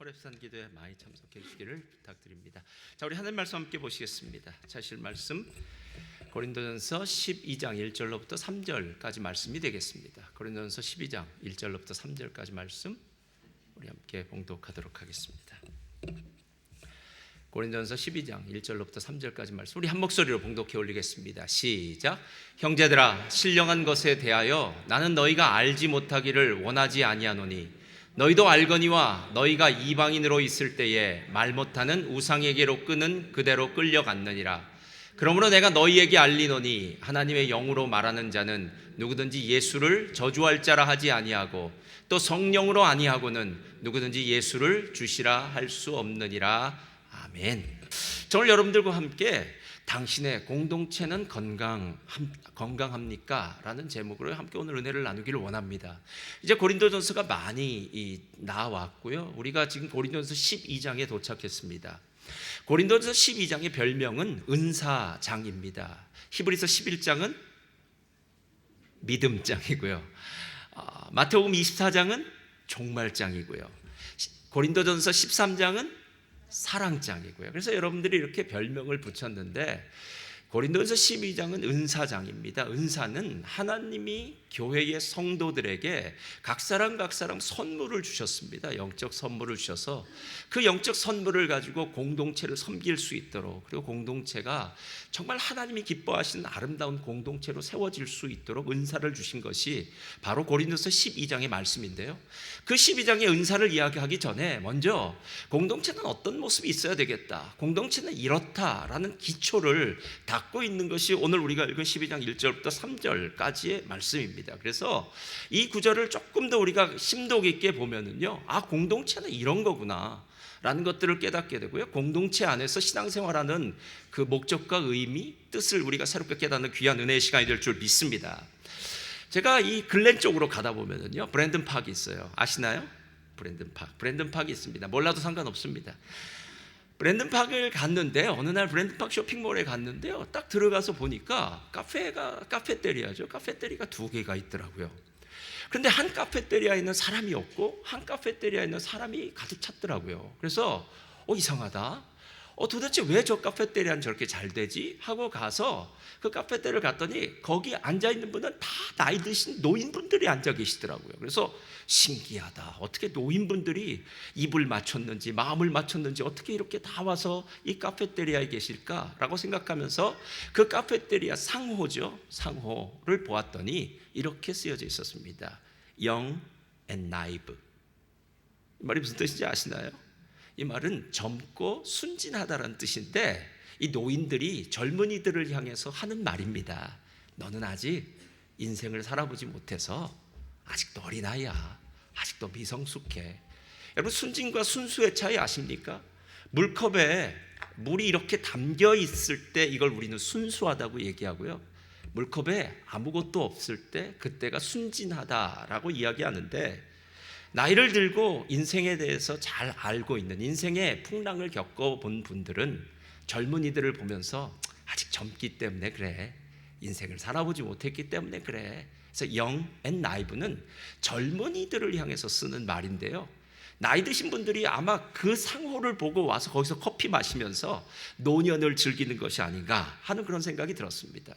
호렙산 기도에 많이 참석해 주시기를 부탁드립니다. 자, 우리 하나님 말씀 함께 보시겠습니다. 자실 말씀 고린도전서 12장 1절로부터 3절까지 말씀이 되겠습니다. 고린도전서 12장 1절로부터 3절까지 말씀 우리 함께 봉독하도록 하겠습니다. 고린도전서 12장 1절로부터 3절까지 말씀 우리 한 목소리로 봉독해 올리겠습니다. 시작. 형제들아, 신령한 것에 대하여 나는 너희가 알지 못하기를 원하지 아니하노니 너희도 알거니와 너희가 이방인으로 있을 때에 말 못하는 우상에게로 끄는 그대로 끌려갔느니라. 그러므로 내가 너희에게 알리노니 하나님의 영으로 말하는 자는 누구든지 예수를 저주할 자라 하지 아니하고 또 성령으로 아니하고는 누구든지 예수를 주시라 할 수 없느니라. 아멘. 오늘 여러분들과 함께 당신의 공동체는 건강합니까? 라는 제목으로 함께 오늘 은혜를 나누기를 원합니다. 이제 고린도전서가 많이 나왔고요. 우리가 지금 고린도전서 12장에 도착했습니다. 고린도전서 12장의 별명은 은사장입니다. 히브리서 11장은 믿음장이고요. 마태복음 24장은 종말장이고요. 고린도전서 13장은 사랑장이고요. 그래서 여러분들이 이렇게 별명을 붙였는데 고린도전서 12장은 은사장입니다. 은사는 하나님이 교회의 성도들에게 각 사람 선물을 주셨습니다. 영적 선물을 주셔서 그 영적 선물을 가지고 공동체를 섬길 수 있도록, 그리고 공동체가 정말 하나님이 기뻐하시는 아름다운 공동체로 세워질 수 있도록 은사를 주신 것이 바로 고린도서 12장의 말씀인데요. 그 12장의 은사를 이야기하기 전에 먼저 공동체는 어떤 모습이 있어야 되겠다, 공동체는 이렇다라는 기초를 닦고 있는 것이 오늘 우리가 읽은 12장 1절부터 3절까지의 말씀입니다. 그래서 이 구절을 조금 더 우리가 심도 깊게 보면은요, 공동체는 이런 거구나 라는 것들을 깨닫게 되고요, 공동체 안에서 신앙생활하는 그 목적과 의미, 뜻을 우리가 새롭게 깨닫는 귀한 은혜의 시간이 될 줄 믿습니다. 제가 이 글렌 쪽으로 가다 보면은요, 브랜든 파크 있어요. 아시나요? 브랜든 파크 있습니다. 몰라도 상관없습니다. 브랜든 파크를 갔는데 어느 날 브랜든 파크 쇼핑몰에 갔는데요, 딱 들어가서 보니까 카페테리아죠. 카페테리아가 두 개가 있더라고요. 그런데 한 카페테리아에 있는 사람이 없고 한 카페테리아에 있는 사람이 가득 찼더라고요. 그래서 이상하다. 도대체 왜 저 카페테리아는 저렇게 잘 되지? 하고 가서 그 카페테리아를 갔더니 거기 앉아있는 분은 다 나이 드신 노인분들이 앉아 계시더라고요. 그래서 신기하다. 어떻게 노인분들이 입을 맞췄는지 마음을 맞췄는지 어떻게 이렇게 다 와서 이 카페테리아에 계실까라고 생각하면서 그 카페테리아 상호죠. 상호를 보았더니 이렇게 쓰여져 있었습니다. Young and naive. 이 말이 무슨 뜻인지 아시나요? 이 말은 젊고 순진하다라는 뜻인데, 이 노인들이 젊은이들을 향해서 하는 말입니다. 너는 아직 인생을 살아보지 못해서 아직도 어린아이야. 아직도 미성숙해. 여러분, 순진과 순수의 차이 아십니까? 물컵에 물이 이렇게 담겨 있을 때 이걸 우리는 순수하다고 얘기하고요, 물컵에 아무것도 없을 때 그때가 순진하다라고 이야기하는데, 나이를 들고 인생에 대해서 잘 알고 있는, 인생의 풍랑을 겪어본 분들은 젊은이들을 보면서 아직 젊기 때문에 그래, 인생을 살아보지 못했기 때문에 그래. 그래서 young and naive는 젊은이들을 향해서 쓰는 말인데요, 나이 드신 분들이 아마 그 상호를 보고 와서 거기서 커피 마시면서 노년을 즐기는 것이 아닌가 하는 그런 생각이 들었습니다.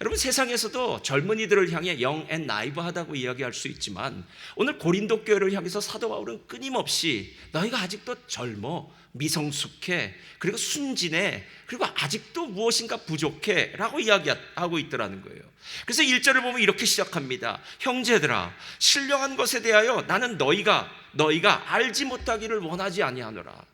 여러분, 세상에서도 젊은이들을 향해 young and naive 하다고 이야기할 수 있지만, 오늘 고린도 교회를 향해서 사도 바울은 끊임없이 너희가 아직도 젊어, 미성숙해, 그리고 순진해, 그리고 아직도 무엇인가 부족해 라고 이야기하고 있더라는 거예요. 그래서 1절을 보면 이렇게 시작합니다. 형제들아, 신령한 것에 대하여 나는 너희가 알지 못하기를 원하지 아니하노라.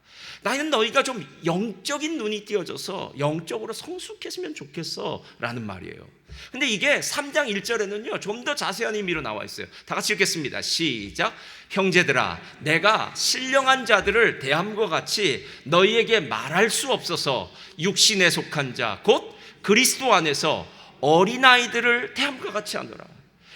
나는 너희가 좀 영적인 눈이 띄어져서 영적으로 성숙했으면 좋겠어 라는 말이에요. 근데 이게 3장 1절에는요 좀 더 자세한 의미로 나와 있어요. 다 같이 읽겠습니다. 시작. 형제들아, 내가 신령한 자들을 대함과 같이 너희에게 말할 수 없어서 육신에 속한 자 곧 그리스도 안에서 어린아이들을 대함과 같이 하노라.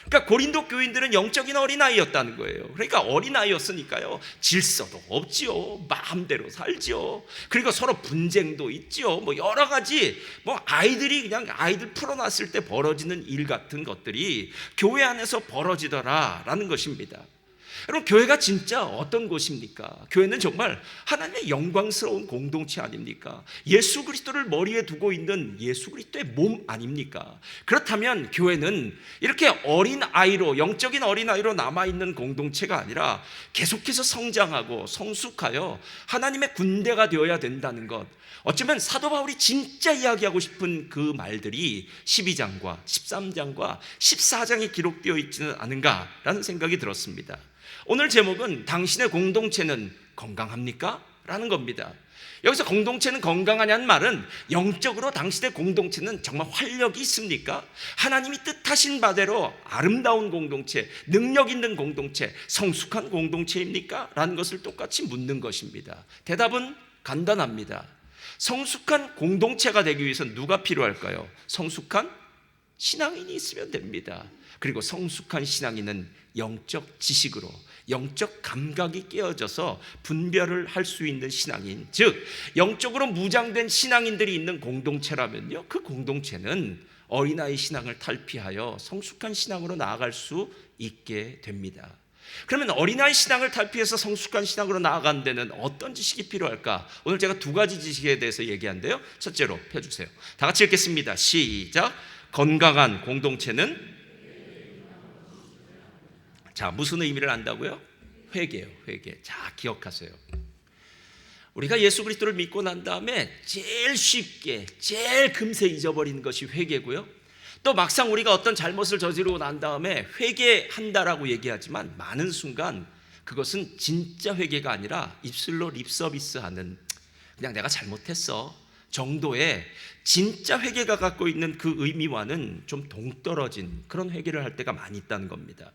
그러니까 고린도 교인들은 영적인 어린아이였다는 거예요. 그러니까 어린아이였으니까요, 질서도 없지요, 마음대로 살지요, 그리고 서로 분쟁도 있지요, 여러 가지 아이들이 그냥 아이들 풀어놨을 때 벌어지는 일 같은 것들이 교회 안에서 벌어지더라라는 것입니다. 여러분, 교회가 진짜 어떤 곳입니까? 교회는 정말 하나님의 영광스러운 공동체 아닙니까? 예수 그리스도를 머리에 두고 있는 예수 그리스도의 몸 아닙니까? 그렇다면 교회는 이렇게 어린아이로, 영적인 어린아이로 남아있는 공동체가 아니라 계속해서 성장하고 성숙하여 하나님의 군대가 되어야 된다는 것, 어쩌면 사도 바울이 진짜 이야기하고 싶은 그 말들이 12장과 13장과 14장에 기록되어 있지는 않은가라는 생각이 들었습니다. 오늘 제목은 당신의 공동체는 건강합니까? 라는 겁니다. 여기서 공동체는 건강하냐는 말은 영적으로 당신의 공동체는 정말 활력이 있습니까? 하나님이 뜻하신 바대로 아름다운 공동체, 능력 있는 공동체, 성숙한 공동체입니까? 라는 것을 똑같이 묻는 것입니다. 대답은 간단합니다. 성숙한 공동체가 되기 위해서 누가 필요할까요? 성숙한 신앙인이 있으면 됩니다. 그리고 성숙한 신앙인은 영적 지식으로, 영적 감각이 깨어져서 분별을 할 수 있는 신앙인, 즉 영적으로 무장된 신앙인들이 있는 공동체라면요, 그 공동체는 어린아이 신앙을 탈피하여 성숙한 신앙으로 나아갈 수 있게 됩니다. 그러면 어린아이 신앙을 탈피해서 성숙한 신앙으로 나아가는 데는 어떤 지식이 필요할까? 오늘 제가 두 가지 지식에 대해서 얘기한대요. 첫째로 펴주세요. 다 같이 읽겠습니다. 시작. 건강한 공동체는, 자, 무슨 의미를 안다고요? 회개요, 회개. 자, 기억하세요. 우리가 예수 그리스도를 믿고 난 다음에 제일 쉽게, 제일 금세 잊어버리는 것이 회개고요. 또 막상 우리가 어떤 잘못을 저지르고 난 다음에 회개한다라고 얘기하지만 많은 순간 그것은 진짜 회개가 아니라 입술로 립서비스하는, 그냥 내가 잘못했어 정도의, 진짜 회개가 갖고 있는 그 의미와는 좀 동떨어진 그런 회개를 할 때가 많이 있다는 겁니다.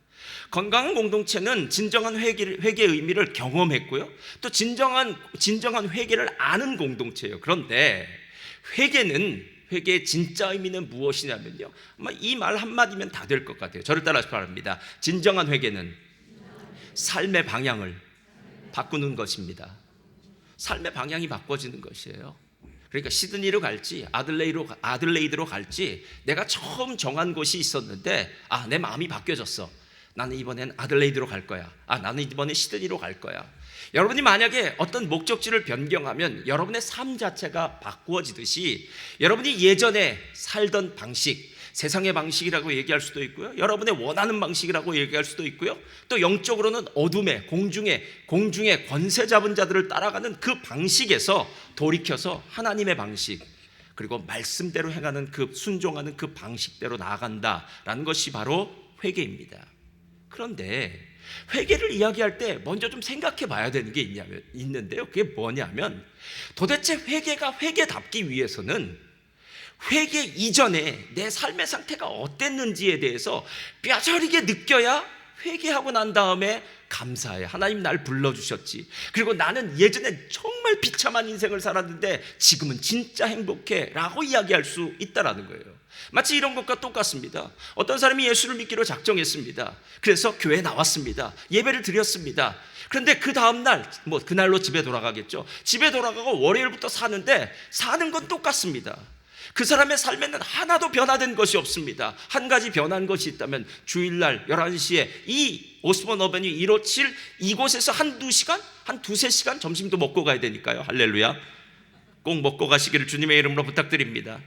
건강한 공동체는 진정한 회개의 의미를 경험했고요, 또 진정한 회개를 아는 공동체예요. 그런데 회개의 진짜 의미는 무엇이냐면요, 아마 이 말 한마디면 다 될 것 같아요. 저를 따라서 바랍니다. 진정한 회개는 삶의 방향을 바꾸는 것입니다. 삶의 방향이 바꿔지는 것이에요. 그러니까 시드니로 갈지 아들레이드로 갈지 내가 처음 정한 곳이 있었는데, 내 마음이 바뀌어졌어. 나는 이번엔 아들레이드로 갈 거야. 나는 이번엔 시드니로 갈 거야. 여러분이 만약에 어떤 목적지를 변경하면 여러분의 삶 자체가 바꾸어지듯이 여러분이 예전에 살던 방식, 세상의 방식이라고 얘기할 수도 있고요, 여러분의 원하는 방식이라고 얘기할 수도 있고요, 또 영적으로는 어둠의 공중의 권세 잡은 자들을 따라가는 그 방식에서 돌이켜서 하나님의 방식, 그리고 말씀대로 행하는 순종하는 그 방식대로 나아간다라는 것이 바로 회개입니다. 그런데 회개를 이야기할 때 먼저 좀 생각해 봐야 되는 게 있는데요, 그게 뭐냐면 도대체 회개가 회개답기 위해서는 회개 이전에 내 삶의 상태가 어땠는지에 대해서 뼈저리게 느껴야 회개하고 난 다음에 감사해. 하나님 날 불러주셨지. 그리고 나는 예전에 정말 비참한 인생을 살았는데 지금은 진짜 행복해 라고 이야기할 수 있다는 거예요. 마치 이런 것과 똑같습니다. 어떤 사람이 예수를 믿기로 작정했습니다. 그래서 교회에 나왔습니다. 예배를 드렸습니다. 그런데 그 다음날 그날로 집에 돌아가겠죠. 집에 돌아가고 월요일부터 사는데 사는 건 똑같습니다. 그 사람의 삶에는 하나도 변화된 것이 없습니다. 한 가지 변한 것이 있다면 주일날 11시에 이 오스본 어베뉴 157 이곳에서 한 두세 시간 점심도 먹고 가야 되니까요. 할렐루야. 꼭 먹고 가시기를 주님의 이름으로 부탁드립니다.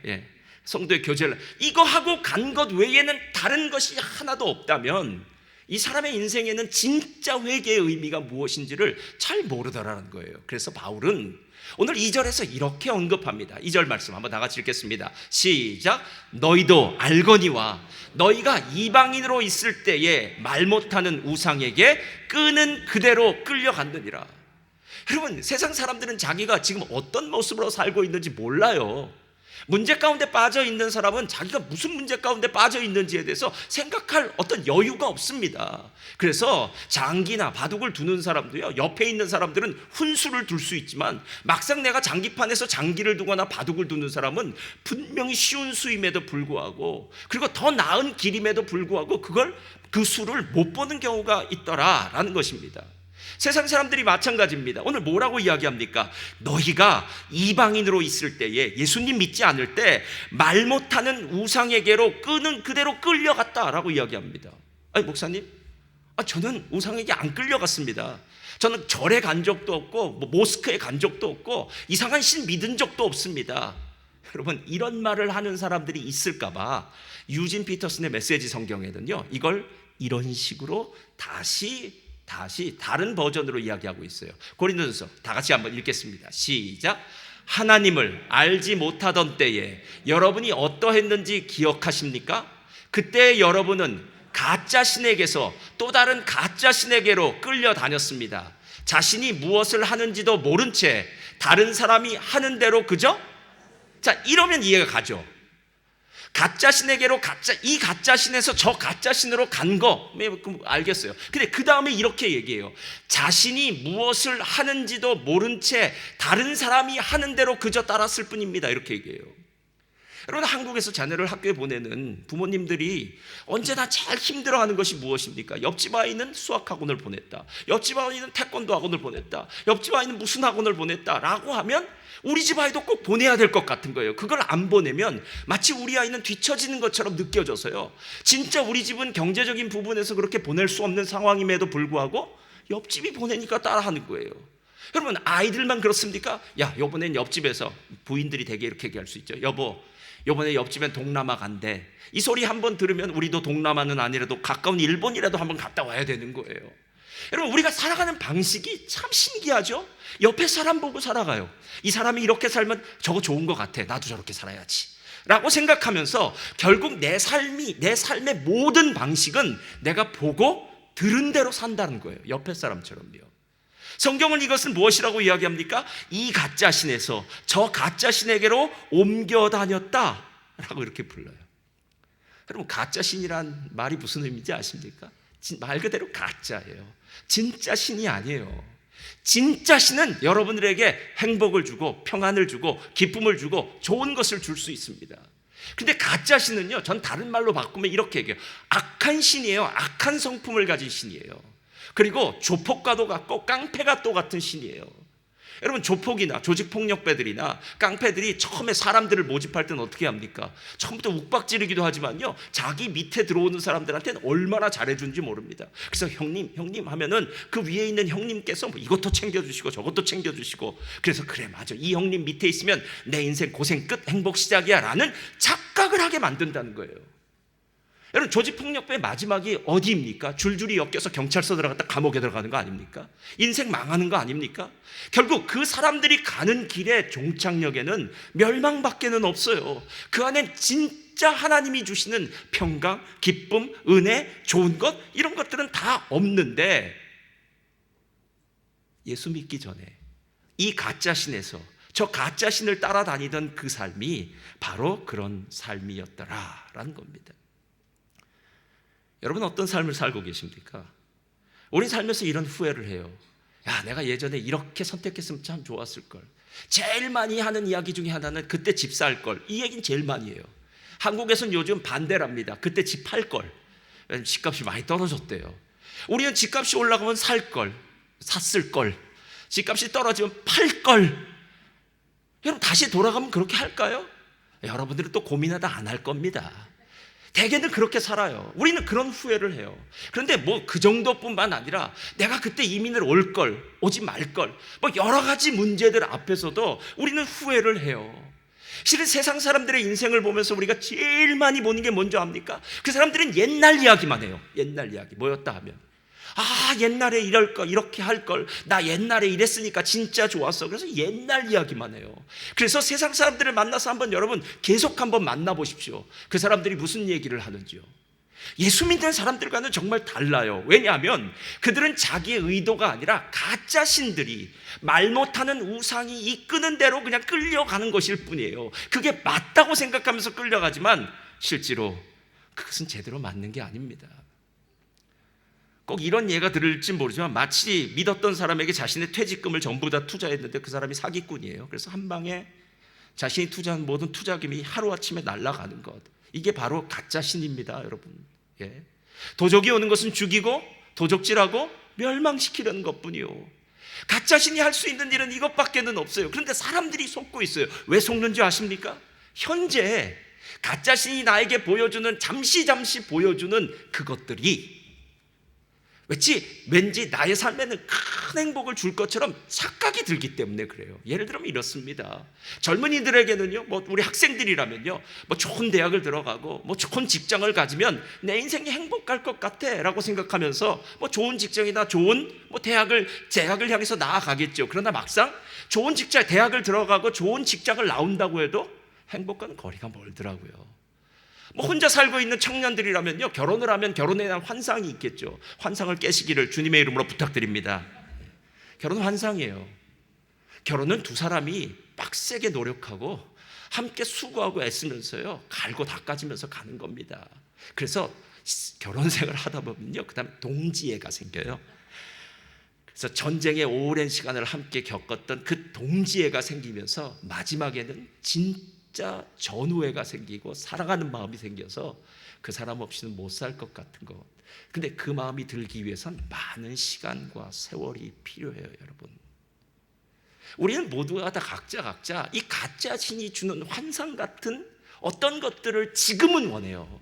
성도의 교제를 이거 하고 간 것 외에는 다른 것이 하나도 없다면 이 사람의 인생에는 진짜 회개의 의미가 무엇인지를 잘 모르더라는 거예요. 그래서 바울은 오늘 2절에서 이렇게 언급합니다. 2절 말씀 한번 다 같이 읽겠습니다. 시작. 너희도 알거니와 너희가 이방인으로 있을 때에 말 못하는 우상에게 끄는 그대로 끌려갔느니라. 여러분, 세상 사람들은 자기가 지금 어떤 모습으로 살고 있는지 몰라요. 문제 가운데 빠져 있는 사람은 자기가 무슨 문제 가운데 빠져 있는지에 대해서 생각할 어떤 여유가 없습니다. 그래서 장기나 바둑을 두는 사람도요, 옆에 있는 사람들은 훈수를 둘 수 있지만 막상 내가 장기판에서 장기를 두거나 바둑을 두는 사람은 분명히 쉬운 수임에도 불구하고, 그리고 더 나은 길임에도 불구하고 그 수를 못 보는 경우가 있더라라는 것입니다. 세상 사람들이 마찬가지입니다. 오늘 뭐라고 이야기합니까? 너희가 이방인으로 있을 때에, 예수님 믿지 않을 때 말 못하는 우상에게로 끄는 그대로 끌려갔다라고 이야기합니다. 아니 목사님, 저는 우상에게 안 끌려갔습니다. 저는 절에 간 적도 없고 모스크에 간 적도 없고 이상한 신 믿은 적도 없습니다. 여러분, 이런 말을 하는 사람들이 있을까 봐 유진 피터슨의 메시지 성경에는요, 이걸 이런 식으로 다시 다른 버전으로 이야기하고 있어요. 고린도전서 다 같이 한번 읽겠습니다. 시작. 하나님을 알지 못하던 때에 여러분이 어떠했는지 기억하십니까? 그때 여러분은 가짜 신에게서 또 다른 가짜 신에게로 끌려다녔습니다. 자신이 무엇을 하는지도 모른 채 다른 사람이 하는 대로, 그죠? 자, 이러면 이해가 가죠. 가짜 신에게로 이 가짜 신에서 저 가짜 신으로 간 거 알겠어요. 근데 그 다음에 이렇게 얘기해요. 자신이 무엇을 하는지도 모른 채 다른 사람이 하는 대로 그저 따랐을 뿐입니다. 이렇게 얘기해요. 여러분, 한국에서 자녀를 학교에 보내는 부모님들이 언제나 제일 힘들어하는 것이 무엇입니까? 옆집 아이는 수학 학원을 보냈다, 옆집 아이는 태권도 학원을 보냈다, 옆집 아이는 무슨 학원을 보냈다 라고 하면 우리 집 아이도 꼭 보내야 될 것 같은 거예요. 그걸 안 보내면 마치 우리 아이는 뒤처지는 것처럼 느껴져서요, 진짜 우리 집은 경제적인 부분에서 그렇게 보낼 수 없는 상황임에도 불구하고 옆집이 보내니까 따라하는 거예요. 여러분, 아이들만 그렇습니까? 야, 요번엔 옆집에서 부인들이 되게 이렇게 얘기할 수 있죠. 여보, 요번에 옆집엔 동남아 간대. 이 소리 한번 들으면 우리도 동남아는 아니라도 가까운 일본이라도 한번 갔다 와야 되는 거예요. 여러분, 우리가 살아가는 방식이 참 신기하죠? 옆에 사람 보고 살아가요. 이 사람이 이렇게 살면 저거 좋은 것 같아, 나도 저렇게 살아야지 라고 생각하면서 결국 내 삶의 모든 방식은 내가 보고 들은 대로 산다는 거예요. 옆에 사람처럼요. 성경은 이것을 무엇이라고 이야기합니까? 이 가짜 신에서 저 가짜 신에게로 옮겨 다녔다 라고 이렇게 불러요. 여러분, 가짜 신이란 말이 무슨 의미인지 아십니까? 말 그대로 가짜예요. 진짜 신이 아니에요. 진짜 신은 여러분들에게 행복을 주고 평안을 주고 기쁨을 주고 좋은 것을 줄 수 있습니다. 근데 가짜 신은요, 전 다른 말로 바꾸면 이렇게 얘기해요. 악한 신이에요. 악한 성품을 가진 신이에요. 그리고 조폭과도 같고 깡패가 또 같은 신이에요. 여러분, 조폭이나 조직폭력배들이나 깡패들이 처음에 사람들을 모집할 때는 어떻게 합니까? 처음부터 욱박지르기도 하지만요, 자기 밑에 들어오는 사람들한테는 얼마나 잘해준지 모릅니다. 그래서 형님 하면은 그 위에 있는 형님께서 뭐 이것도 챙겨주시고 저것도 챙겨주시고, 그래서 그래 맞아, 이 형님 밑에 있으면 내 인생 고생 끝, 행복 시작이야 라는 착각을 하게 만든다는 거예요. 여러분, 조직폭력배의 마지막이 어디입니까? 줄줄이 엮여서 경찰서 들어갔다 감옥에 들어가는 거 아닙니까? 인생 망하는 거 아닙니까? 결국 그 사람들이 가는 길의 종착역에는 멸망밖에는 없어요. 그 안엔 진짜 하나님이 주시는 평강, 기쁨, 은혜, 좋은 것, 이런 것들은 다 없는데, 예수 믿기 전에 이 가짜 신에서 저 가짜 신을 따라다니던 그 삶이 바로 그런 삶이었더라라는 겁니다. 여러분, 어떤 삶을 살고 계십니까? 우리 살면서 이런 후회를 해요. 야, 내가 예전에 이렇게 선택했으면 참 좋았을 걸. 제일 많이 하는 이야기 중에 하나는 그때 집 살 걸. 이 얘기는 제일 많이 해요. 한국에서는 요즘 반대랍니다. 그때 집 팔 걸. 왜냐면 집값이 많이 떨어졌대요. 우리는 집값이 올라가면 살 걸, 샀을 걸. 집값이 떨어지면 팔 걸. 여러분, 다시 돌아가면 그렇게 할까요? 여러분들은 또 고민하다 안 할 겁니다. 대개는 그렇게 살아요. 우리는 그런 후회를 해요. 그런데 뭐 그 정도뿐만 아니라 내가 그때 이민을 올 걸, 오지 말 걸, 뭐 여러 가지 문제들 앞에서도 우리는 후회를 해요. 실은 세상 사람들의 인생을 보면서 우리가 제일 많이 보는 게 뭔지 압니까? 그 사람들은 옛날 이야기만 해요. 옛날 이야기. 뭐였다 하면, 아, 옛날에 이럴 걸, 이렇게 할 걸, 나 옛날에 이랬으니까 진짜 좋았어. 그래서 옛날 이야기만 해요. 그래서 세상 사람들을 만나서 한번 여러분 계속 한번 만나보십시오. 그 사람들이 무슨 얘기를 하는지요. 예수 믿는 사람들과는 정말 달라요. 왜냐하면 그들은 자기의 의도가 아니라 가짜 신들이, 말 못하는 우상이 이끄는 대로 그냥 끌려가는 것일 뿐이에요. 그게 맞다고 생각하면서 끌려가지만 실제로 그것은 제대로 맞는 게 아닙니다. 꼭 이런 예가 들을지 모르지만 마치 믿었던 사람에게 자신의 퇴직금을 전부 다 투자했는데 그 사람이 사기꾼이에요. 그래서 한 방에 자신이 투자한 모든 투자금이 하루아침에 날아가는 것, 이게 바로 가짜 신입니다, 여러분. 예. 도적이 오는 것은 죽이고 도적질하고 멸망시키려는 것뿐이요. 가짜 신이 할 수 있는 일은 이것밖에는 없어요. 그런데 사람들이 속고 있어요. 왜 속는지 아십니까? 현재 가짜 신이 나에게 보여주는, 잠시 보여주는 그것들이 왠지 나의 삶에는 큰 행복을 줄 것처럼 착각이 들기 때문에 그래요. 예를 들면 이렇습니다. 젊은이들에게는요, 우리 학생들이라면요, 좋은 대학을 들어가고 좋은 직장을 가지면 내 인생이 행복할 것 같아라고 생각하면서 좋은 직장이나 좋은 대학을 향해서 나아가겠죠. 그러나 막상 좋은 직장, 대학을 들어가고 좋은 직장을 나온다고 해도 행복과는 거리가 멀더라고요. 혼자 살고 있는 청년들이라면요, 결혼을 하면 결혼에 대한 환상이 있겠죠. 환상을 깨시기를 주님의 이름으로 부탁드립니다. 결혼은 환상이에요. 결혼은 두 사람이 빡세게 노력하고 함께 수고하고 애쓰면서요, 갈고 닦아지면서 가는 겁니다. 그래서 결혼 생활을 하다 보면요, 그 다음에 동지애가 생겨요. 그래서 전쟁의 오랜 시간을 함께 겪었던 그 동지애가 생기면서 마지막에는 진짜 전우애가 생기고 사랑하는 마음이 생겨서 그 사람 없이는 못 살 것 같은 것. 근데 그 마음이 들기 위해선 많은 시간과 세월이 필요해요, 여러분. 우리는 모두가 다 각자 이 가짜 신이 주는 환상 같은 어떤 것들을 지금은 원해요.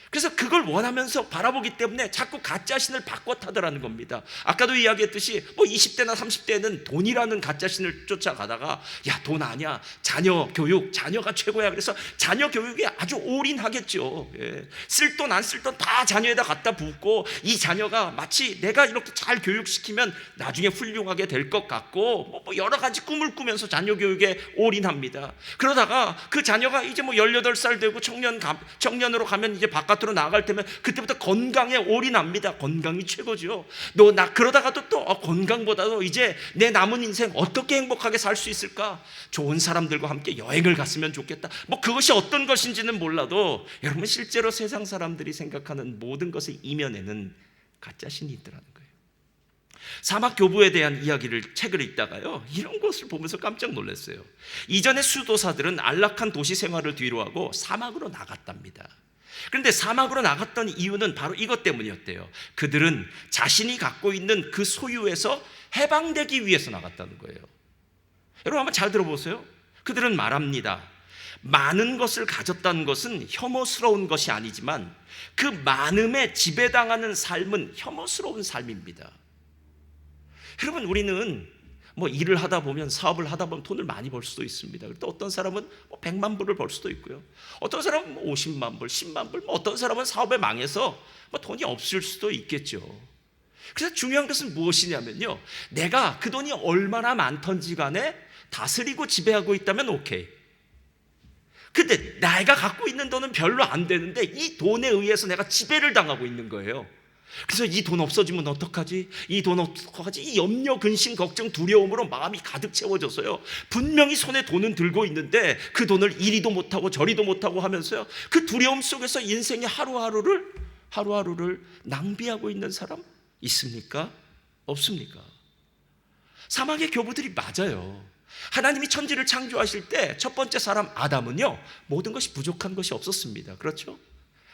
그래서 그걸 원하면서 바라보기 때문에 자꾸 가짜 신을 바꿔 타더라는 겁니다. 아까도 이야기했듯이 20대나 30대는 돈이라는 가짜 신을 쫓아가다가 야, 돈 아니야, 자녀 교육, 자녀가 최고야. 그래서 자녀 교육에 아주 올인하겠죠. 쓸 돈 안 쓸 돈 다 자녀에다 갖다 붓고 이 자녀가 마치 내가 이렇게 잘 교육시키면 나중에 훌륭하게 될 것 같고 여러 가지 꿈을 꾸면서 자녀 교육에 올인합니다. 그러다가 그 자녀가 이제 18살 되고 청년으로 가면 이제 바깥으로 나갈 때면 그때부터 건강에 올인합니다. 건강이 최고죠. 그러다가도 또 건강보다도 이제 내 남은 인생 어떻게 행복하게 살 수 있을까? 좋은 사람들과 함께 여행을 갔으면 좋겠다. 그것이 어떤 것인지는 몰라도 여러분, 실제로 세상 사람들이 생각하는 모든 것의 이면에는 가짜 신이 있더라는 거예요. 사막 교부에 대한 책을 읽다가요, 이런 것을 보면서 깜짝 놀랐어요. 이전의 수도사들은 안락한 도시 생활을 뒤로하고 사막으로 나갔답니다. 그런데 사막으로 나갔던 이유는 바로 이것 때문이었대요. 그들은 자신이 갖고 있는 그 소유에서 해방되기 위해서 나갔다는 거예요. 여러분, 한번 잘 들어보세요. 그들은 말합니다. 많은 것을 가졌다는 것은 혐오스러운 것이 아니지만 그 많음에 지배당하는 삶은 혐오스러운 삶입니다. 여러분, 우리는 일을 하다 보면, 사업을 하다 보면 돈을 많이 벌 수도 있습니다. 또 어떤 사람은 100만 불을 벌 수도 있고요. 어떤 사람은 50만 불, 10만 불, 어떤 사람은 사업에 망해서 돈이 없을 수도 있겠죠. 그래서 중요한 것은 무엇이냐면요, 내가 그 돈이 얼마나 많던지 간에 다스리고 지배하고 있다면 오케이. 근데 내가 갖고 있는 돈은 별로 안 되는데 이 돈에 의해서 내가 지배를 당하고 있는 거예요. 그래서 이 돈 없어지면 어떡하지? 이 돈 어떡하지? 이 염려, 근심, 걱정, 두려움으로 마음이 가득 채워져서요, 분명히 손에 돈은 들고 있는데 그 돈을 이리도 못하고 저리도 못하고 하면서요, 그 두려움 속에서 인생의 하루하루를 낭비하고 있는 사람 있습니까? 없습니까? 사막의 교부들이 맞아요. 하나님이 천지를 창조하실 때 첫 번째 사람 아담은요, 모든 것이 부족한 것이 없었습니다. 그렇죠?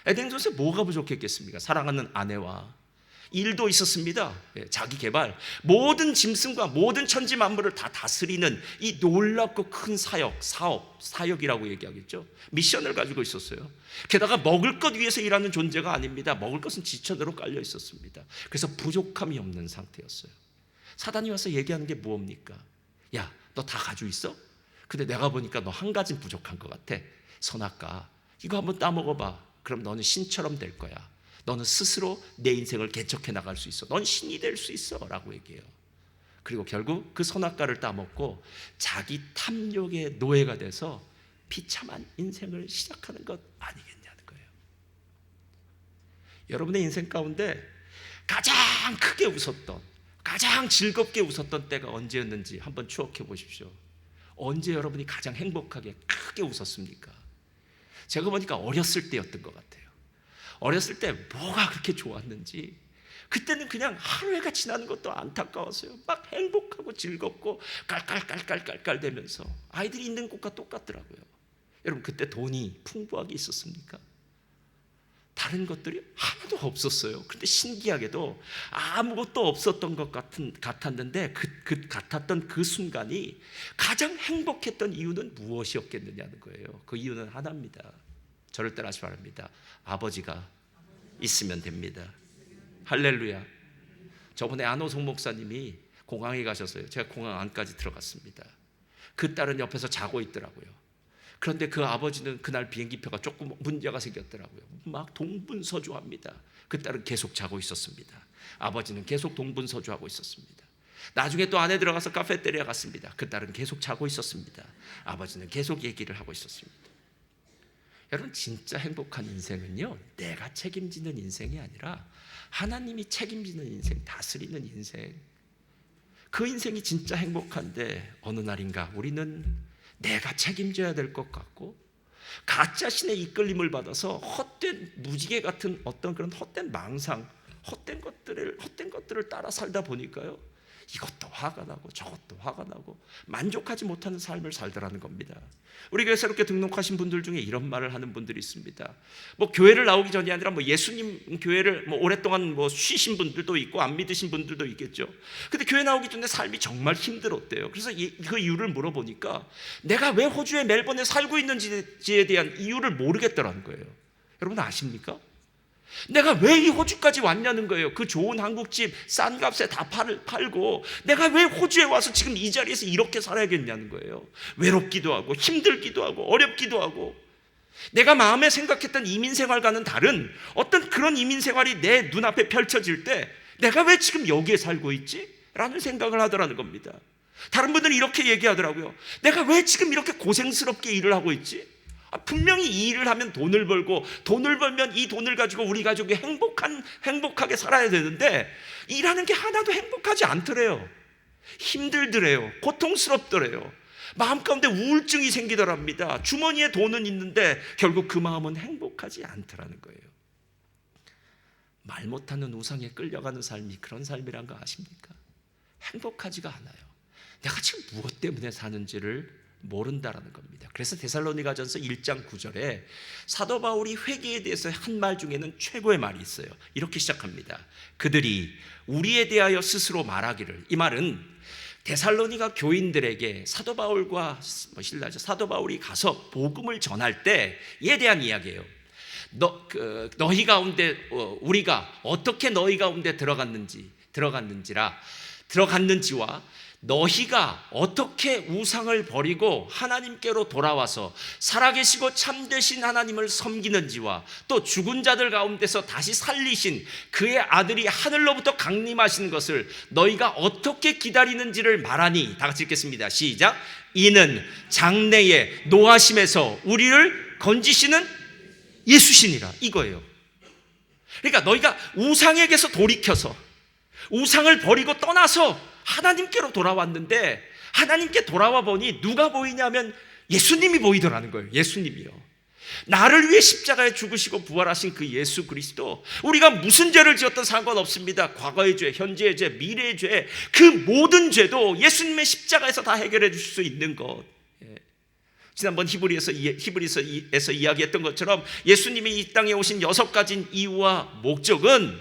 에덴 동산에 뭐가 부족했겠습니까? 사랑하는 아내와 일도 있었습니다. 자기 개발, 모든 짐승과 모든 천지 만물을 다 다스리는 이 놀랍고 큰 사역이라고 얘기하겠죠. 미션을 가지고 있었어요. 게다가 먹을 것 위해서 일하는 존재가 아닙니다. 먹을 것은 지천으로 깔려 있었습니다. 그래서 부족함이 없는 상태였어요. 사단이 와서 얘기하는 게 뭡니까? 야, 너 다 가지고 있어? 근데 내가 보니까 너 한 가지는 부족한 것 같아. 선악과 이거 한번 따먹어봐. 그럼 너는 신처럼 될 거야. 너는 스스로 내 인생을 개척해 나갈 수 있어. 넌 신이 될 수 있어 라고 얘기해요. 그리고 결국 그 선악과를 따먹고 자기 탐욕의 노예가 돼서 비참한 인생을 시작하는 것 아니겠냐는 거예요. 여러분의 인생 가운데 가장 크게 웃었던, 가장 즐겁게 웃었던 때가 언제였는지 한번 추억해 보십시오. 언제 여러분이 가장 행복하게 크게 웃었습니까? 제가 보니까 어렸을 때였던 것 같아요. 어렸을 때 뭐가 그렇게 좋았는지, 그때는 그냥 하루가 지나는 것도 안타까웠어요. 막 행복하고 즐겁고 깔깔깔깔깔깔 대면서 아이들이 있는 곳과 똑같더라고요. 여러분, 그때 돈이 풍부하게 있었습니까? 다른 것들이 하나도 없었어요. 그런데 신기하게도 아무것도 없었던 것 같았는데 같았던 그 순간이 가장 행복했던 이유는 무엇이었겠느냐는 거예요. 그 이유는 하나입니다. 저를 따라하시 바랍니다. 아버지가 있으면 됩니다. 할렐루야. 저번에 안호성 목사님이 공항에 가셨어요. 제가 공항 안까지 들어갔습니다. 그 딸은 옆에서 자고 있더라고요. 그런데 그 아버지는 그날 비행기표가 조금 문제가 생겼더라고요. 막 동분서주합니다. 그 딸은 계속 자고 있었습니다. 아버지는 계속 동분서주하고 있었습니다. 나중에 또 안에 들어가서 카페테리아 갔습니다. 그 딸은 계속 자고 있었습니다. 아버지는 계속 얘기를 하고 있었습니다. 여러분, 진짜 행복한 인생은요, 내가 책임지는 인생이 아니라 하나님이 책임지는 인생, 다스리는 인생, 그 인생이 진짜 행복한데 어느 날인가 우리는 내가 책임져야 될 것 같고 가짜 신의 이끌림을 받아서 헛된 무지개 같은 어떤 그런 헛된 망상, 헛된 것들을 따라 살다 보니까요, 이것도 화가 나고 저것도 화가 나고 만족하지 못하는 삶을 살더라는 겁니다. 우리 교회 새롭게 등록하신 분들 중에 이런 말을 하는 분들이 있습니다. 뭐 교회를 나오기 전이 아니라 뭐 예수님 교회를 뭐 오랫동안 뭐 쉬신 분들도 있고 안 믿으신 분들도 있겠죠. 근데 교회 나오기 전에 삶이 정말 힘들었대요. 그래서 그 이유를 물어보니까 내가 왜 호주의 멜번에 살고 있는지에 대한 이유를 모르겠더라는 거예요. 여러분 아십니까? 내가 왜 이 호주까지 왔냐는 거예요. 그 좋은 한국집 싼 값에 다 팔고 내가 왜 호주에 와서 지금 이 자리에서 이렇게 살아야겠냐는 거예요. 외롭기도 하고 힘들기도 하고 어렵기도 하고 내가 마음에 생각했던 이민생활과는 다른 어떤 그런 이민생활이 내 눈앞에 펼쳐질 때 내가 왜 지금 여기에 살고 있지? 라는 생각을 하더라는 겁니다. 다른 분들은 이렇게 얘기하더라고요. 내가 왜 지금 이렇게 고생스럽게 일을 하고 있지? 분명히 이 일을 하면 돈을 벌고 돈을 벌면 이 돈을 가지고 우리 가족이 행복하게 살아야 되는데 일하는 게 하나도 행복하지 않더래요. 힘들더래요. 고통스럽더래요. 마음 가운데 우울증이 생기더랍니다. 주머니에 돈은 있는데 결국 그 마음은 행복하지 않더라는 거예요. 말 못하는 우상에 끌려가는 삶이 그런 삶이란 거 아십니까? 행복하지가 않아요. 내가 지금 무엇 때문에 사는지를 모른다라는 겁니다. 그래서 데살로니가전서 1장 9절에 사도 바울이 회개에 대해서 한 말 중에는 최고의 말이 있어요. 이렇게 시작합니다. 그들이 우리에 대하여 스스로 말하기를. 이 말은 데살로니가 교인들에게 사도 바울과 신라죠. 사도 바울이 가서 복음을 전할 때에 대한 이야기예요. 너희 가운데 우리가 어떻게 너희 가운데 들어갔는지와 너희가 어떻게 우상을 버리고 하나님께로 돌아와서 살아계시고 참되신 하나님을 섬기는지와 또 죽은 자들 가운데서 다시 살리신 그의 아들이 하늘로부터 강림하신 것을 너희가 어떻게 기다리는지를 말하니. 다 같이 읽겠습니다. 시작. 이는 장래의 노하심에서 우리를 건지시는 예수시니라. 이거예요. 그러니까 너희가 우상에게서 돌이켜서 우상을 버리고 떠나서 하나님께로 돌아왔는데 하나님께 돌아와 보니 누가 보이냐면 예수님이 보이더라는 거예요. 예수님이요. 나를 위해 십자가에 죽으시고 부활하신 그 예수 그리스도, 우리가 무슨 죄를 지었든 상관없습니다. 과거의 죄, 현재의 죄, 미래의 죄, 그 모든 죄도 예수님의 십자가에서 다 해결해 주실 수 있는 것. 지난번 히브리서에서 이야기했던 것처럼 예수님이 이 땅에 오신 6가지 이유와 목적은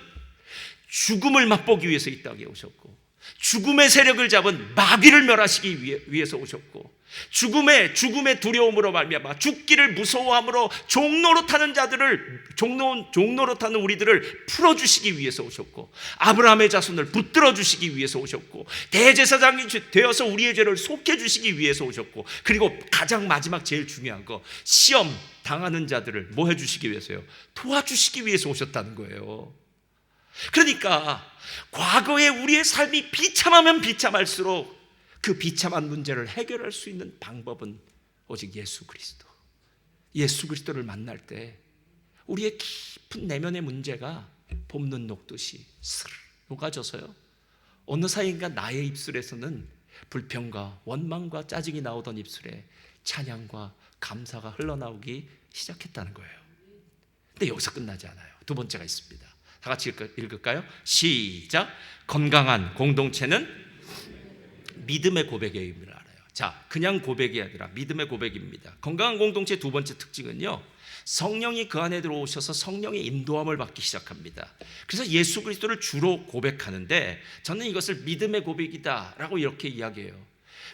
죽음을 맛보기 위해서 이 땅에 오셨고, 죽음의 세력을 잡은 마귀를 멸하시기 위해서 오셨고, 죽음의 두려움으로 말미암아 죽기를 무서워함으로 종로로 타는 우리들을 풀어주시기 위해서 오셨고, 아브라함의 자손을 붙들어 주시기 위해서 오셨고, 대제사장이 되어서 우리의 죄를 속해 주시기 위해서 오셨고, 그리고 가장 마지막 제일 중요한 거, 시험 당하는 자들을 뭐 해주시기 위해서요? 도와주시기 위해서 오셨다는 거예요. 그러니까 과거에 우리의 삶이 비참하면 비참할수록 그 비참한 문제를 해결할 수 있는 방법은 오직 예수 그리스도를 만날 때 우리의 깊은 내면의 문제가 봄눈 녹듯이 스르르 녹아져서요, 어느 사이인가 나의 입술에서는 불평과 원망과 짜증이 나오던 입술에 찬양과 감사가 흘러나오기 시작했다는 거예요. 근데 여기서 끝나지 않아요. 두 번째가 있습니다. 다 같이 읽을까요? 시작. 건강한 공동체는 믿음의 고백의 의미를 알아요. 자, 그냥 고백이 아니라 믿음의 고백입니다. 건강한 공동체의 두 번째 특징은요, 성령이 그 안에 들어오셔서 성령의 인도함을 받기 시작합니다. 그래서 예수 그리스도를 주로 고백하는데 저는 이것을 믿음의 고백이다라고 이렇게 이야기해요.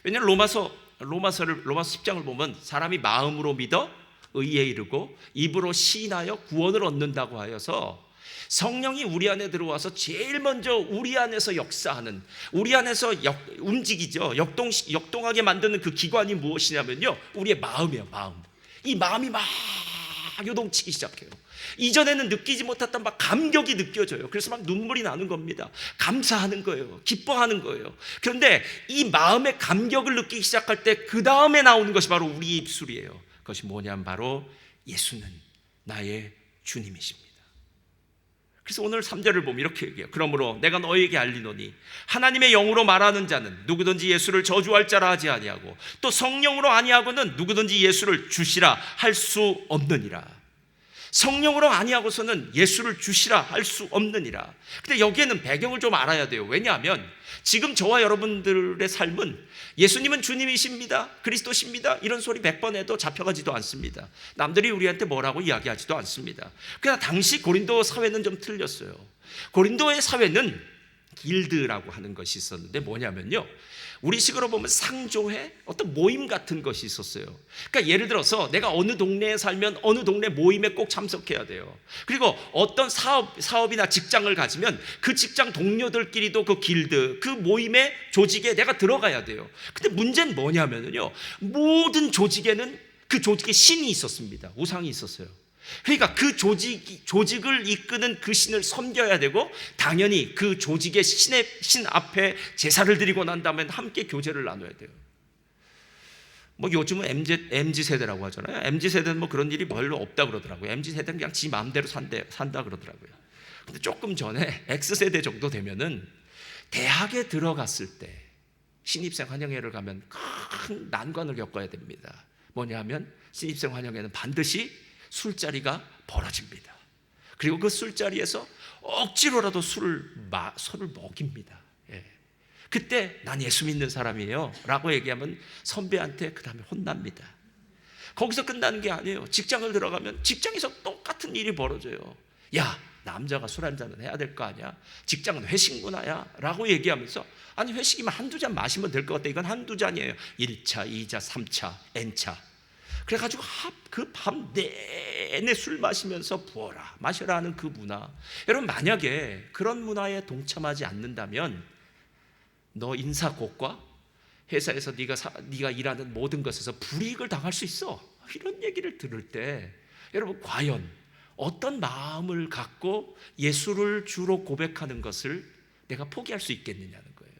왜냐하면 로마서 10장을 보면 사람이 마음으로 믿어 의에 이르고 입으로 시인하여 구원을 얻는다고 하여서 성령이 우리 안에 들어와서 제일 먼저 우리 안에서 역사하는, 우리 안에서 움직이죠. 역동하게 만드는 그 기관이 무엇이냐면요, 우리의 마음이에요. 마음. 이 마음이 막 요동치기 시작해요. 이전에는 느끼지 못했던 막 감격이 느껴져요. 그래서 막 눈물이 나는 겁니다. 감사하는 거예요. 기뻐하는 거예요. 그런데 이 마음의 감격을 느끼기 시작할 때 그 다음에 나오는 것이 바로 우리 입술이에요. 그것이 뭐냐면 바로 예수는 나의 주님이십니다. 그래서 오늘 3절을 보면 이렇게 얘기해요. 그러므로 내가 너희에게 알리노니 하나님의 영으로 말하는 자는 누구든지 예수를 저주할 자라 하지 아니하고 또 성령으로 아니하고는 누구든지 예수를 주시라 할 수 없느니라. 성령으로 아니하고서는 예수를 주시라 할 수 없느니라. 근데 여기에는 배경을 좀 알아야 돼요. 왜냐하면 지금 저와 여러분들의 삶은 예수님은 주님이십니다, 그리스도십니다, 이런 소리 100번 해도 잡혀가지도 않습니다. 남들이 우리한테 뭐라고 이야기하지도 않습니다. 그러나 당시 고린도 사회는 좀 틀렸어요. 고린도의 사회는 길드라고 하는 것이 있었는데 뭐냐면요, 우리식으로 보면 상조회, 어떤 모임 같은 것이 있었어요. 그러니까 예를 들어서 내가 어느 동네에 살면 어느 동네 모임에 꼭 참석해야 돼요. 그리고 어떤 사업이나 직장을 가지면 그 직장 동료들끼리도 그 길드, 그 모임의 조직에 내가 들어가야 돼요. 근데 문제는 뭐냐면요, 모든 조직에는 그 조직에 신이 있었습니다. 우상이 있었어요. 그러니까 그 조직을 이끄는 그 신을 섬겨야 되고, 당연히 그 조직의 신 앞에 제사를 드리고 난 다음에 함께 교제를 나눠야 돼요. 뭐 요즘은 MZ 세대라고 하잖아요. MZ 세대는 뭐 그런 일이 별로 없다 그러더라고요. MZ 세대는 그냥 지 마음대로 산다 그러더라고요. 근데 조금 전에 X세대 정도 되면은 대학에 들어갔을 때 신입생 환영회를 가면 큰 난관을 겪어야 됩니다. 뭐냐 하면 신입생 환영회는 반드시 술자리가 벌어집니다. 그리고 그 술자리에서 억지로라도 술을 먹입니다. 예. 그때 난 예수 믿는 사람이에요 라고 얘기하면 선배한테 그 다음에 혼납니다. 거기서 끝나는 게 아니에요. 직장을 들어가면 직장에서 똑같은 일이 벌어져요. 야, 남자가 술 한잔은 해야 될 거 아니야? 직장은 회식 문화야 라고 얘기하면서, 아니 회식이면 한두 잔 마시면 될 것 같아. 이건 한두 잔이에요. 1차, 2차, 3차, N차. 그래가지고 그 밤 내내 술 마시면서 부어라 마셔라 하는 그 문화, 여러분 만약에 그런 문화에 동참하지 않는다면 너 인사고과 회사에서 네가 일하는 모든 것에서 불이익을 당할 수 있어. 이런 얘기를 들을 때 여러분 과연 어떤 마음을 갖고 예수를 주로 고백하는 것을 내가 포기할 수 있겠느냐는 거예요.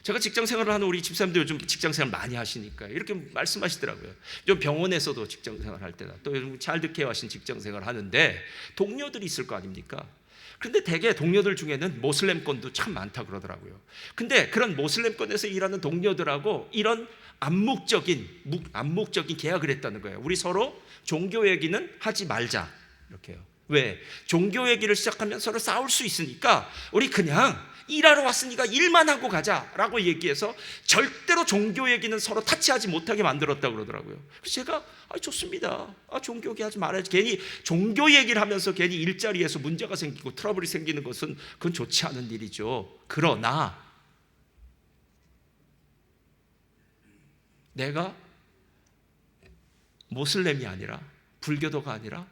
제가 직장 생활을 하는 우리 집사님들 요즘 직장 생활 많이 하시니까 이렇게 말씀하시더라고요. 좀 병원에서도 직장 생활 할 때나 또 요즘 차일드케어 하신 직장 생활 하는데 동료들이 있을 거 아닙니까? 근데 대개 동료들 중에는 모슬렘권도 참 많다 그러더라고요. 근데 그런 모슬렘권에서 일하는 동료들하고 이런 암묵적인 계약을 했다는 거예요. 우리 서로 종교 얘기는 하지 말자, 이렇게요. 왜? 종교 얘기를 시작하면 서로 싸울 수 있으니까 우리 그냥 일하러 왔으니까 일만 하고 가자라고 얘기해서 절대로 종교 얘기는 서로 타치하지 못하게 만들었다고 그러더라고요. 그래서 제가 좋습니다. 종교 얘기하지 말아야지. 괜히 종교 얘기를 하면서 괜히 일자리에서 문제가 생기고 트러블이 생기는 것은 그건 좋지 않은 일이죠. 그러나 내가 모슬렘이 아니라 불교도가 아니라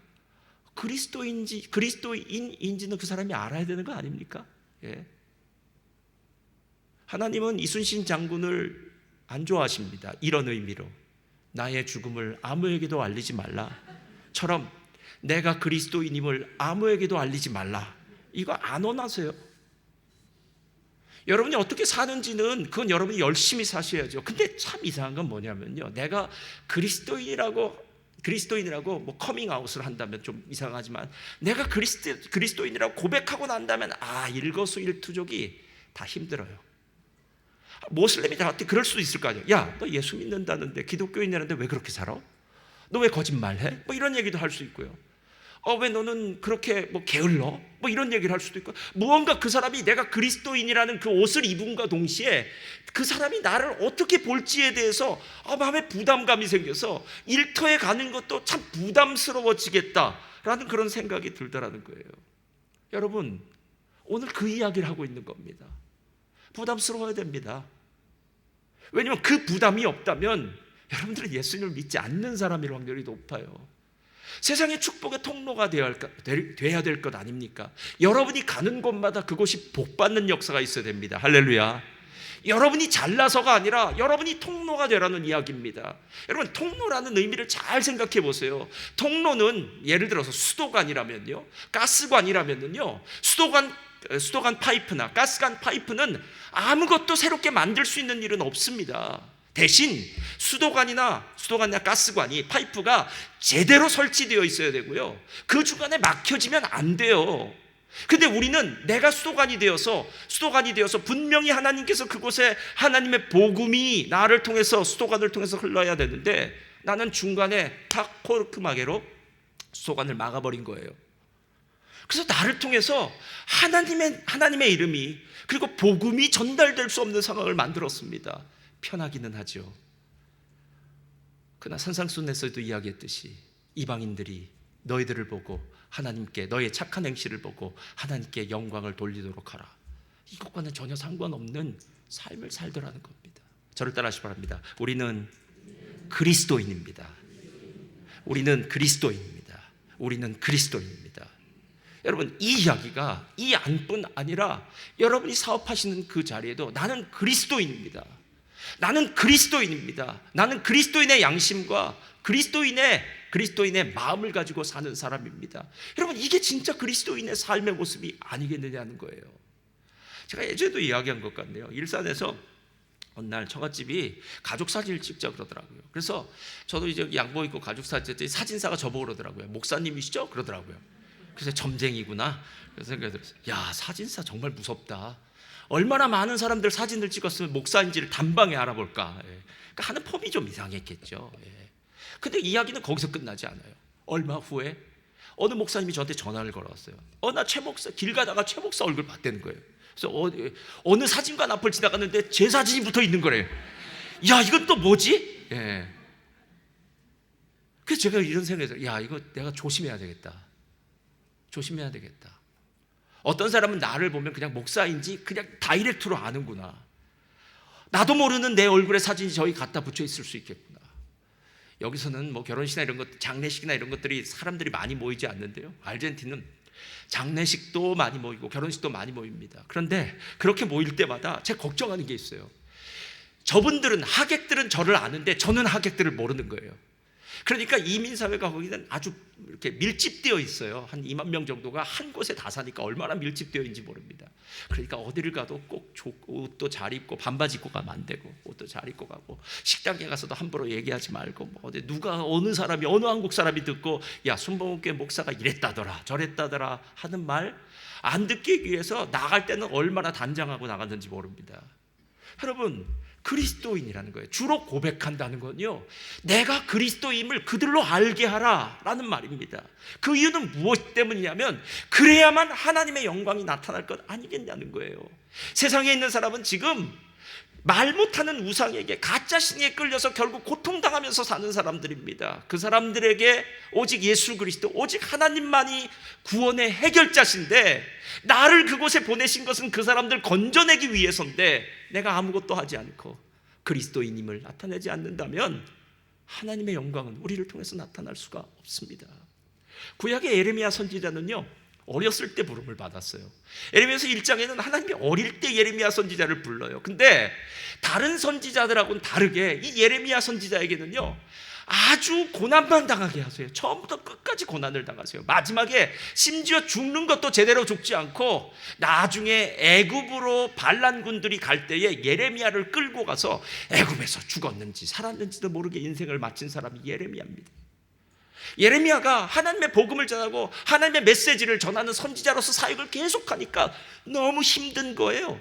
그리스도인인지는 그 사람이 알아야 되는 거 아닙니까? 예. 하나님은 이순신 장군을 안 좋아하십니다. 이런 의미로 나의 죽음을 아무에게도 알리지 말라처럼 내가 그리스도인임을 아무에게도 알리지 말라. 이거 안 원하세요. 여러분이 어떻게 사는지는 그건 여러분이 열심히 사셔야죠. 근데 참 이상한 건 뭐냐면요, 내가 그리스도인이라고 뭐 커밍아웃을 한다면 좀 이상하지만 내가 그리스도인이라고 고백하고 난다면 일거수일투족이 다 힘들어요. 모슬렘이 나한테 그럴 수도 있을 거 아니야. 야, 너 예수 믿는다는데, 기독교인이라는데 왜 그렇게 살아? 너 왜 거짓말해? 뭐 이런 얘기도 할 수 있고요. 왜 너는 그렇게 뭐 게을러? 뭐 이런 얘기를 할 수도 있고, 무언가 그 사람이 내가 그리스도인이라는 그 옷을 입음과 동시에 그 사람이 나를 어떻게 볼지에 대해서 마음에 부담감이 생겨서 일터에 가는 것도 참 부담스러워지겠다라는 그런 생각이 들더라는 거예요. 여러분, 오늘 그 이야기를 하고 있는 겁니다. 부담스러워야 됩니다. 왜냐하면 그 부담이 없다면 여러분들은 예수님을 믿지 않는 사람일 확률이 높아요. 세상의 축복의 통로가 돼야 될 것 아닙니까? 여러분이 가는 곳마다 그곳이 복받는 역사가 있어야 됩니다. 할렐루야. 여러분이 잘나서가 아니라 여러분이 통로가 되라는 이야기입니다. 여러분, 통로라는 의미를 잘 생각해 보세요. 통로는 예를 들어서 수도관이라면요, 가스관이라면요, 수도관 파이프나 가스관 파이프는 아무것도 새롭게 만들 수 있는 일은 없습니다. 대신 수도관이나 가스관이 파이프가 제대로 설치되어 있어야 되고요, 그 중간에 막혀지면 안 돼요. 근데 우리는 내가 수도관이 되어서 분명히 하나님께서 그곳에 하나님의 복음이 나를 통해서, 수도관을 통해서 흘러야 되는데, 나는 중간에 탁 코르크마개로 수도관을 막아버린 거예요. 그래서 나를 통해서 하나님의 이름이, 그리고 복음이 전달될 수 없는 상황을 만들었습니다. 편하기는 하죠. 그러나 산상순에서도 이야기했듯이 이방인들이 너희들을 보고 하나님께, 너의 착한 행실을 보고 하나님께 영광을 돌리도록 하라. 이것과는 전혀 상관없는 삶을 살더라는 겁니다. 저를 따라하시기 바랍니다. 우리는 그리스도인입니다. 우리는 그리스도인입니다. 우리는 그리스도인입니다. 여러분, 이 이야기가 이 안뿐 아니라 여러분이 사업하시는 그 자리에도 나는 그리스도인입니다. 나는 그리스도인입니다. 나는 그리스도인의 양심과 그리스도인의 마음을 가지고 사는 사람입니다. 여러분, 이게 진짜 그리스도인의 삶의 모습이 아니겠느냐는 거예요. 제가 예전에도 이야기한 것 같네요. 일산에서 어느 날 처갓집이 가족 사진을 찍자 그러더라고요. 그래서 저도 이제 양복 입고 가족 사진 찍더니 사진사가 저보고 그러더라고요. 목사님이시죠? 그러더라고요. 그래서 점쟁이구나. 그래서 생각했어요. 야, 사진사 정말 무섭다. 얼마나 많은 사람들 사진을 찍었으면 목사인지를 단방에 알아볼까. 예. 그러니까 하는 폼이 좀 이상했겠죠. 예. 근데 이야기는 거기서 끝나지 않아요. 얼마 후에 어느 목사님이 저한테 전화를 걸어왔어요. 나 최 목사, 길 가다가 최 목사 얼굴 봤다는 거예요. 그래서 어느 사진관 앞을 지나갔는데 제 사진이 붙어 있는 거래요. 야, 이건 또 뭐지? 예. 그래서 제가 이런 생각을 했어요. 야, 이거 내가 조심해야 되겠다. 어떤 사람은 나를 보면 그냥 목사인지 그냥 다이렉트로 아는구나. 나도 모르는 내 얼굴에 사진이 저기 갖다 붙여 있을 수 있겠구나. 여기서는 뭐 결혼식이나 이런 것, 장례식이나 이런 것들이 사람들이 많이 모이지 않는데요, 아르헨티나는 장례식도 많이 모이고 결혼식도 많이 모입니다. 그런데 그렇게 모일 때마다 제가 걱정하는 게 있어요. 하객들은 저를 아는데 저는 하객들을 모르는 거예요. 그러니까 이민사회가 거기는 아주 이렇게 밀집되어 있어요. 한 2만 명 정도가 한 곳에 다 사니까 얼마나 밀집되어 있는지 모릅니다. 그러니까 어디를 가도 꼭 옷도 잘 입고, 반바지 입고 가면 안 되고, 옷도 잘 입고 가고, 식당에 가서도 함부로 얘기하지 말고, 뭐 어디 어느 사람이, 어느 한국 사람이 듣고 야, 순복음교회 목사가 이랬다더라 저랬다더라 하는 말 안 듣기 위해서 나갈 때는 얼마나 단장하고 나갔는지 모릅니다. 여러분, 그리스도인이라는 거예요. 주로 고백한다는 건요, 내가 그리스도임을 그들로 알게 하라라는 말입니다. 그 이유는 무엇 때문이냐면 그래야만 하나님의 영광이 나타날 것 아니겠냐는 거예요. 세상에 있는 사람은 지금 말 못하는 우상에게, 가짜신에 끌려서 결국 고통당하면서 사는 사람들입니다. 그 사람들에게 오직 예수 그리스도, 오직 하나님만이 구원의 해결자신데, 나를 그곳에 보내신 것은 그 사람들 건져내기 위해서인데, 내가 아무것도 하지 않고 그리스도인임을 나타내지 않는다면 하나님의 영광은 우리를 통해서 나타날 수가 없습니다. 구약의 예레미야 선지자는요, 어렸을 때 부름을 받았어요. 예레미야서 1장에는 하나님이 어릴 때 예레미야 선지자를 불러요. 근데 다른 선지자들하고는 다르게 이 예레미야 선지자에게는요, 아주 고난만 당하게 하세요. 처음부터 끝까지 고난을 당하세요. 마지막에 심지어 죽는 것도 제대로 죽지 않고 나중에 애굽으로 반란군들이 갈 때에 예레미야를 끌고 가서 애굽에서 죽었는지 살았는지도 모르게 인생을 마친 사람이 예레미야입니다. 예레미야가 하나님의 복음을 전하고 하나님의 메시지를 전하는 선지자로서 사역을 계속하니까 너무 힘든 거예요.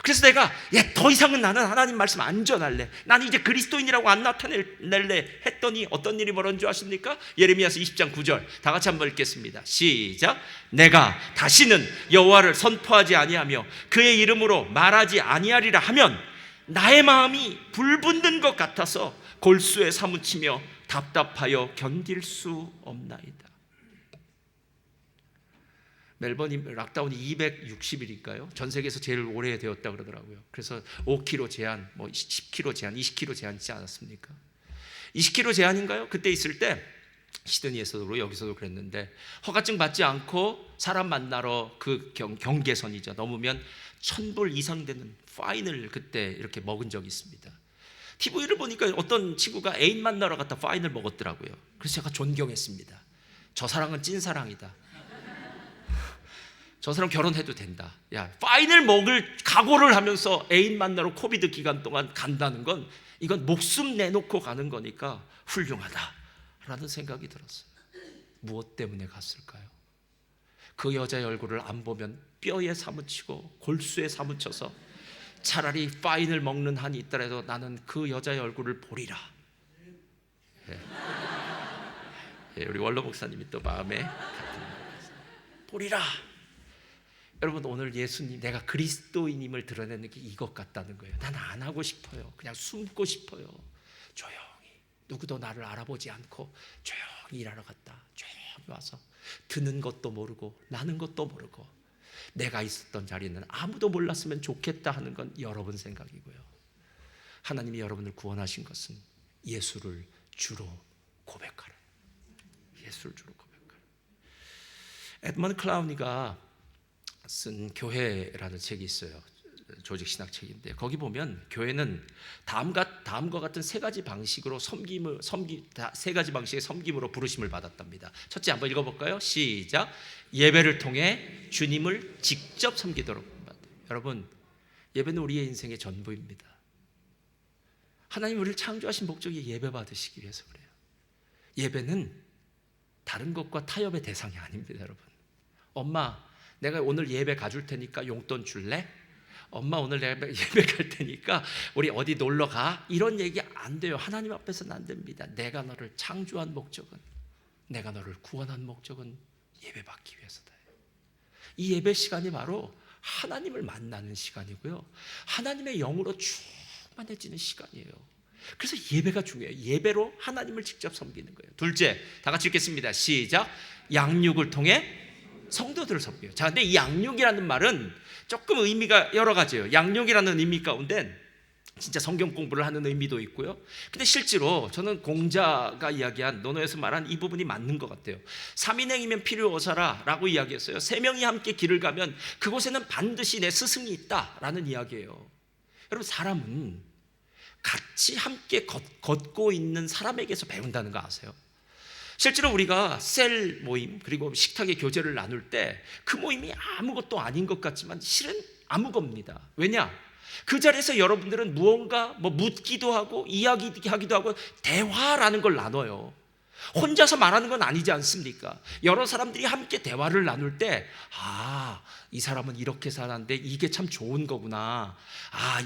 그래서 내가 더 이상은 나는 하나님 말씀 안 전할래, 나는 이제 그리스도인이라고 안 나타낼래 했더니 어떤 일이 벌어진 줄 아십니까? 예레미야서 20장 9절 다 같이 한번 읽겠습니다. 시작. 내가 다시는 여호와를 선포하지 아니하며 그의 이름으로 말하지 아니하리라 하면 나의 마음이 불붙는 것 같아서 골수에 사무치며 답답하여 견딜 수 없나이다. 멜번이 락다운이 260일일까요? 전 세계에서 제일 오래 되었다 그러더라고요. 그래서 5km 제한, 10km 제한, 20km 제한 있지 않았습니까? 20km 제한인가요? 그때 있을 때 시드니에서도 여기서도 그랬는데 허가증 받지 않고 사람 만나러 그 경계선이죠. 넘으면 1,000불 이상 되는 파인을 그때 이렇게 먹은 적이 있습니다. TV를 보니까 어떤 친구가 애인 만나러 갔다 파인을 먹었더라고요. 그래서 제가 존경했습니다. 저 사랑은 찐사랑이다. 저 사람 결혼해도 된다. 야, 파인을 먹을 각오를 하면서 애인 만나러 코비드 기간 동안 간다는 건 이건 목숨 내놓고 가는 거니까 훌륭하다라는 생각이 들었어요. 무엇 때문에 갔을까요? 그 여자의 얼굴을 안 보면 뼈에 사무치고 골수에 사무쳐서 차라리 파인을 먹는 한이 있더라도 나는 그 여자의 얼굴을 보리라. 예, 우리 원로 목사님이 또 마음에 보리라. 여러분, 오늘 예수님, 내가 그리스도인임을 드러내는 게 이것 같다는 거예요. 난 안 하고 싶어요. 그냥 숨고 싶어요. 조용히, 누구도 나를 알아보지 않고 조용히 일하러 갔다. 조용히 와서 드는 것도 모르고 나는 것도 모르고 내가 있었던 자리는 아무도 몰랐으면 좋겠다 하는 건 여러분 생각이고요. 하나님이 여러분을 구원하신 것은 예수를 주로 고백하라. 예수를 주로 고백하라. 에드먼드 클라우니가 쓴 교회라는 책이 있어요. 조직 신학 책인데 거기 보면 교회는 다음과 같은 세 가지 방식으로 세 가지 방식의 섬김으로 부르심을 받았답니다. 첫째, 한번 읽어볼까요? 시작. 예배를 통해 주님을 직접 섬기도록 받아요. 여러분, 예배는 우리의 인생의 전부입니다. 하나님 우리를 창조하신 목적이 예배 받으시기 위해서 그래요. 예배는 다른 것과 타협의 대상이 아닙니다. 여러분, 엄마 내가 오늘 예배 가줄 테니까 용돈 줄래? 엄마 오늘 예배 갈 테니까 우리 어디 놀러 가? 이런 얘기 안 돼요. 하나님 앞에서는 안 됩니다. 내가 너를 창조한 목적은, 내가 너를 구원한 목적은 예배 받기 위해서다. 이 예배 시간이 바로 하나님을 만나는 시간이고요, 하나님의 영으로 충만해지는 시간이에요. 그래서 예배가 중요해요. 예배로 하나님을 직접 섬기는 거예요. 둘째, 다 같이 읽겠습니다. 시작. 양육을 통해 성도들을 섬겨요. 자, 근데 이 양육이라는 말은 조금 의미가 여러 가지예요. 양육이라는 의미 가운데 진짜 성경 공부를 하는 의미도 있고요. 근데 실제로 저는 공자가 이야기한 논어에서 말한 이 부분이 맞는 것 같아요. 3인행이면 필요 없어라 라고 이야기했어요. 3명이 함께 길을 가면 그곳에는 반드시 내 스승이 있다라는 이야기예요. 여러분, 사람은 같이 함께 걷고 있는 사람에게서 배운다는 거 아세요? 실제로 우리가 셀 모임 그리고 식탁의 교제를 나눌 때 그 모임이 아무것도 아닌 것 같지만 실은 아무겁니다. 왜냐? 그 자리에서 여러분들은 무언가 묻기도 하고 이야기하기도 하고 대화라는 걸 나눠요. 혼자서 말하는 건 아니지 않습니까? 여러 사람들이 함께 대화를 나눌 때 이 사람은 이렇게 살았는데 이게 참 좋은 거구나,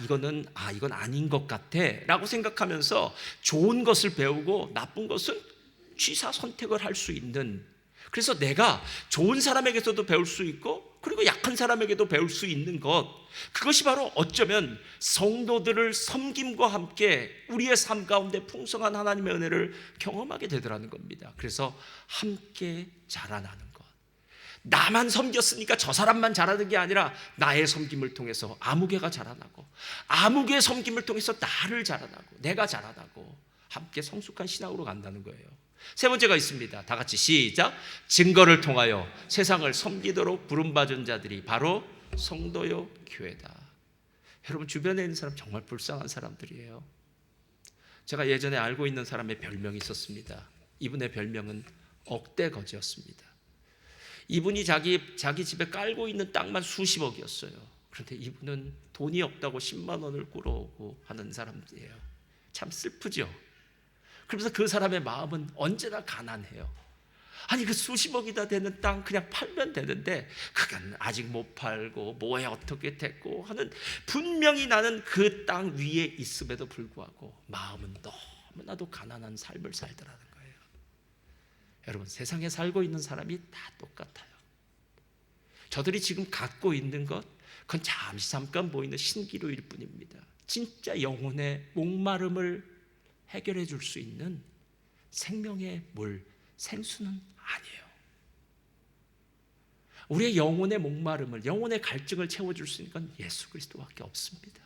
이건 아닌 것 같아 라고 생각하면서 좋은 것을 배우고 나쁜 것은 취사 선택을 할 수 있는, 그래서 내가 좋은 사람에게서도 배울 수 있고 그리고 약한 사람에게도 배울 수 있는 것, 그것이 바로 어쩌면 성도들을 섬김과 함께 우리의 삶 가운데 풍성한 하나님의 은혜를 경험하게 되더라는 겁니다. 그래서 함께 자라나는 것, 나만 섬겼으니까 저 사람만 자라는 게 아니라 나의 섬김을 통해서 아무개가 자라나고 아무개의 섬김을 통해서 나를 자라나고 내가 자라나고 함께 성숙한 신앙으로 간다는 거예요. 세 번째가 있습니다. 다 같이 시작. 증거를 통하여 세상을 섬기도록 부름받은 자들이 바로 성도요 교회다. 여러분, 주변에 있는 사람 정말 불쌍한 사람들이에요. 제가 예전에 알고 있는 사람의 별명이 있었습니다. 이분의 별명은 억대거지였습니다. 이분이 자기 집에 깔고 있는 땅만 수십억이었어요. 그런데 이분은 돈이 없다고 10만 원을 꾸러오고 하는 사람이에요. 참 슬프죠. 그러면서 그 사람의 마음은 언제나 가난해요. 아니, 그 수십억이나 되는 땅 그냥 팔면 되는데 그건 아직 못 팔고 뭐에 어떻게 됐고 하는, 분명히 나는 그 땅 위에 있음에도 불구하고 마음은 너무나도 가난한 삶을 살더라는 거예요. 여러분, 세상에 살고 있는 사람이 다 똑같아요. 저들이 지금 갖고 있는 것, 그건 잠깐 보이는 신기루일 뿐입니다. 진짜 영혼의 목마름을 해결해 줄 수 있는 생명의 물, 생수는 아니에요. 우리의 영혼의 목마름을, 영혼의 갈증을 채워줄 수 있는 건 예수 그리스도밖에 없습니다.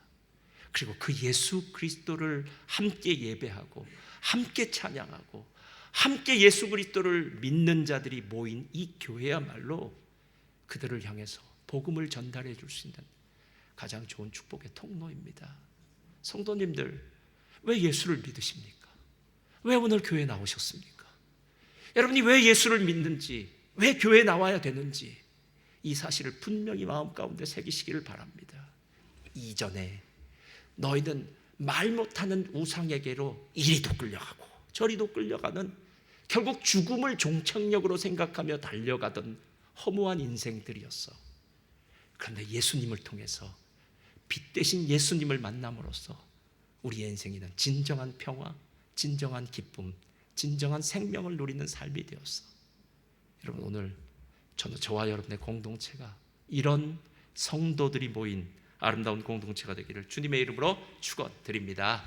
그리고 그 예수 그리스도를 함께 예배하고 함께 찬양하고 함께 예수 그리스도를 믿는 자들이 모인 이 교회야말로 그들을 향해서 복음을 전달해 줄 수 있는 가장 좋은 축복의 통로입니다. 성도님들, 왜 예수를 믿으십니까? 왜 오늘 교회에 나오셨습니까? 여러분이 왜 예수를 믿는지, 왜 교회에 나와야 되는지 이 사실을 분명히 마음 가운데 새기시기를 바랍니다. 이전에 너희는 말 못하는 우상에게로 이리도 끌려가고 저리도 끌려가는, 결국 죽음을 종착역으로 생각하며 달려가던 허무한 인생들이었어. 그런데 예수님을 통해서, 빛 대신 예수님을 만남으로써 우리의 인생에는 진정한 평화, 진정한 기쁨, 진정한 생명을 누리는 삶이 되었어. 여러분, 오늘 저와 여러분의 공동체가 이런 성도들이 모인 아름다운 공동체가 되기를 주님의 이름으로 축원드립니다.